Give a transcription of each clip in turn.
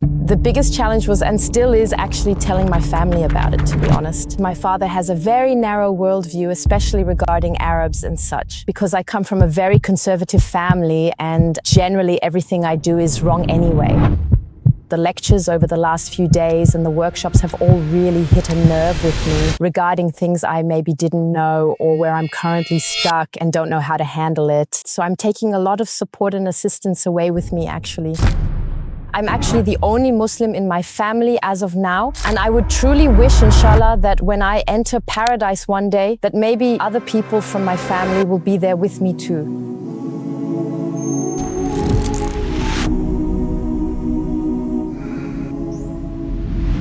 The biggest challenge was, and still is, actually telling my family about it, to be honest. My father has a very narrow worldview, especially regarding Arabs and such, because I come from a very conservative family and generally everything I do is wrong anyway. The lectures over the last few days and the workshops have all really hit a nerve with me regarding things I maybe didn't know or where I'm currently stuck and don't know how to handle it. So I'm taking a lot of support and assistance away with me, actually. I'm actually the only Muslim in my family as of now, and I would truly wish, inshallah, that when I enter paradise one day, that maybe other people from my family will be there with me too.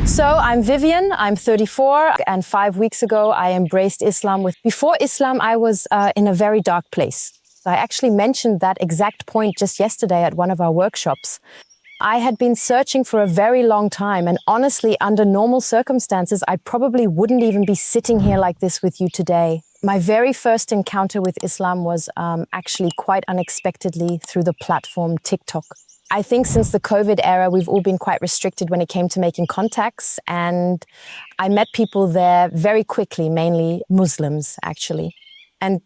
So I'm Vivian, I'm 34, and 5 weeks ago I embraced Islam. Before Islam, I was in a very dark place. I actually mentioned that exact point just yesterday at one of our workshops. I had been searching for a very long time, and honestly, under normal circumstances, I probably wouldn't even be sitting here like this with you today. My very first encounter with Islam was actually quite unexpectedly through the platform TikTok. I think since the COVID era, we've all been quite restricted when it came to making contacts, and I met people there very quickly, mainly Muslims, actually. And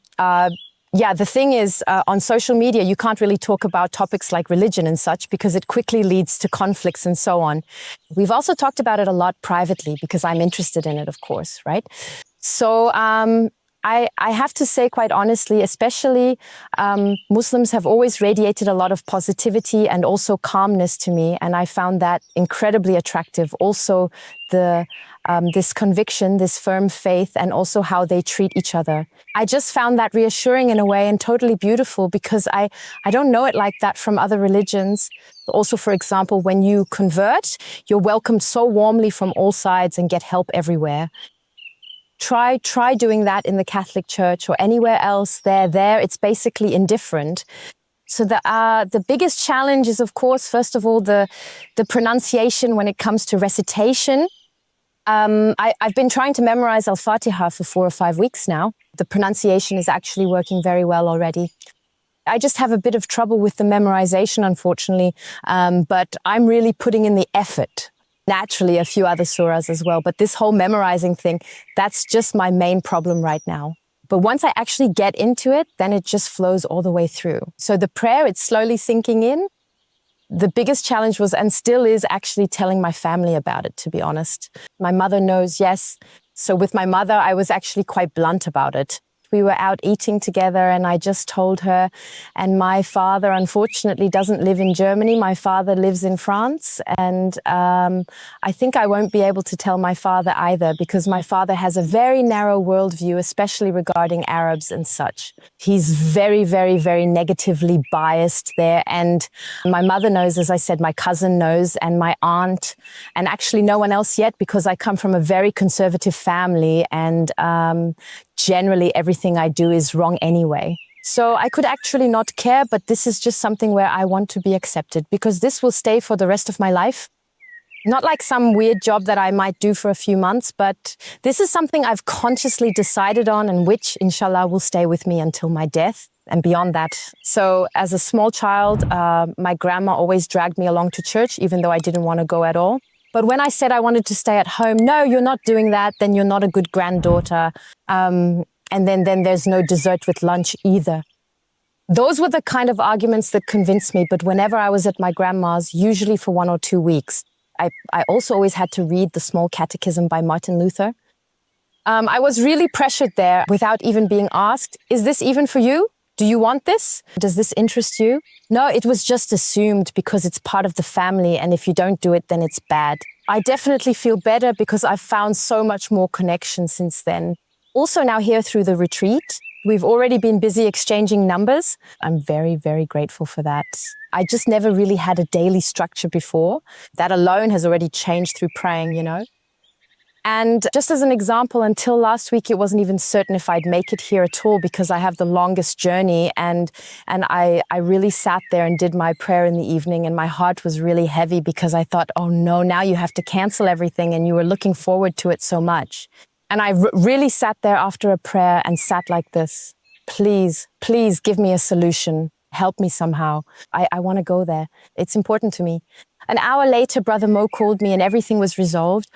yeah, the thing is, on social media, you can't really talk about topics like religion and such because it quickly leads to conflicts and so on. We've also talked about it a lot privately because I'm interested in it, of course, right? So I have to say quite honestly, especially Muslims have always radiated a lot of positivity and also calmness to me. And I found that incredibly attractive. Also, this conviction, this firm faith, and also how they treat each other. I just found that reassuring in a way and totally beautiful because I don't know it like that from other religions. Also, for example, when you convert, you're welcomed so warmly from all sides and get help everywhere. Try doing that in the Catholic Church or anywhere else. There, it's basically indifferent. So the biggest challenge is, of course, first of all, the pronunciation when it comes to recitation. I've been trying to memorize Al-Fatiha for 4 or 5 weeks now. The pronunciation is actually working very well already. I just have a bit of trouble with the memorization, unfortunately, but I'm really putting in the effort. Naturally, a few other surahs as well. But this whole memorizing thing, that's just my main problem right now. But once I actually get into it, then it just flows all the way through. So the prayer, it's slowly sinking in. The biggest challenge was, and still is, actually telling my family about it, to be honest. My mother knows, yes. So with my mother, I was actually quite blunt about it. We were out eating together and I just told her, and my father unfortunately doesn't live in Germany. My father lives in France, and I think I won't be able to tell my father either because my father has a very narrow worldview, especially regarding Arabs and such. He's very, very, very negatively biased there. And my mother knows, as I said, my cousin knows, and my aunt, and actually no one else yet because I come from a very conservative family and generally everything I do is wrong anyway. So I could actually not care, but this is just something where I want to be accepted because this will stay for the rest of my life. Not like some weird job that I might do for a few months, but this is something I've consciously decided on and which, inshallah, will stay with me until my death and beyond that. So as a small child, my grandma always dragged me along to church, even though I didn't want to go at all. But when I said I wanted to stay at home, no, you're not doing that, then you're not a good granddaughter. And then there's no dessert with lunch either. Those were the kind of arguments that convinced me. But whenever I was at my grandma's, usually for 1 or 2 weeks, I also always had to read the Small Catechism by Martin Luther. I was really pressured there without even being asked, is this even for you? Do you want this? Does this interest you? No, it was just assumed because it's part of the family, and if you don't do it, then it's bad. I definitely feel better because I've found so much more connection since then. Also now here through the retreat, we've already been busy exchanging numbers. I'm very, very grateful for that. I just never really had a daily structure before. That alone has already changed through praying, you know. And just as an example, until last week, it wasn't even certain if I'd make it here at all because I have the longest journey. And I really sat there and did my prayer in the evening, and my heart was really heavy because I thought, oh no, now you have to cancel everything, and you were looking forward to it so much. And I really sat there after a prayer and sat like this. Please, please give me a solution. Help me somehow. I want to go there. It's important to me. An hour later, Brother Mo called me and everything was resolved.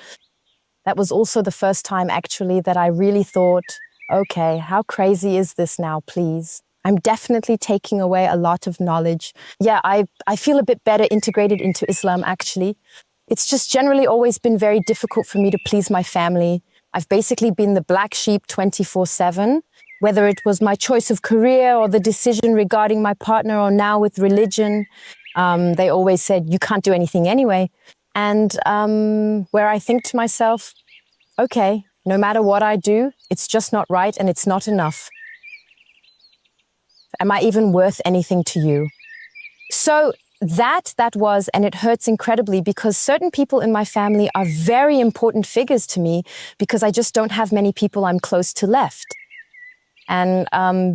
That was also the first time, actually, that I really thought, okay, how crazy is this now, please? I'm definitely taking away a lot of knowledge. Yeah, I feel a bit better integrated into Islam, actually. It's just generally always been very difficult for me to please my family. I've basically been the black sheep 24/7, whether it was my choice of career or the decision regarding my partner or now with religion. They always said, you can't do anything anyway. And where I think to myself, okay, no matter what I do, it's just not right and it's not enough. Am I even worth anything to you? So that was, and it hurts incredibly because certain people in my family are very important figures to me because I just don't have many people I'm close to left. And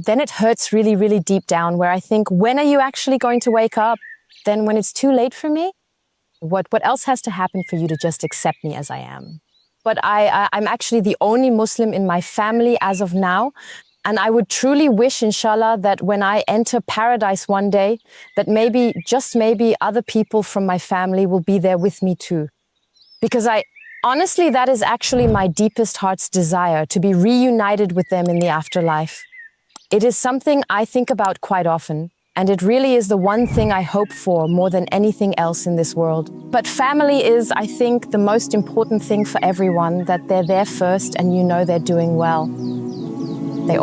then it hurts really, really deep down where I think, when are you actually going to wake up? Then when it's too late for me, what else has to happen for you to just accept me as I am? But I'm actually the only Muslim in my family as of now. And I would truly wish, inshallah, that when I enter paradise one day, that maybe, just maybe, other people from my family will be there with me too. Because honestly, that is actually my deepest heart's desire, to be reunited with them in the afterlife. It is something I think about quite often. And it really is the one thing I hope for more than anything else in this world. But family is, I think, the most important thing for everyone, that they're there first and you know they're doing well. They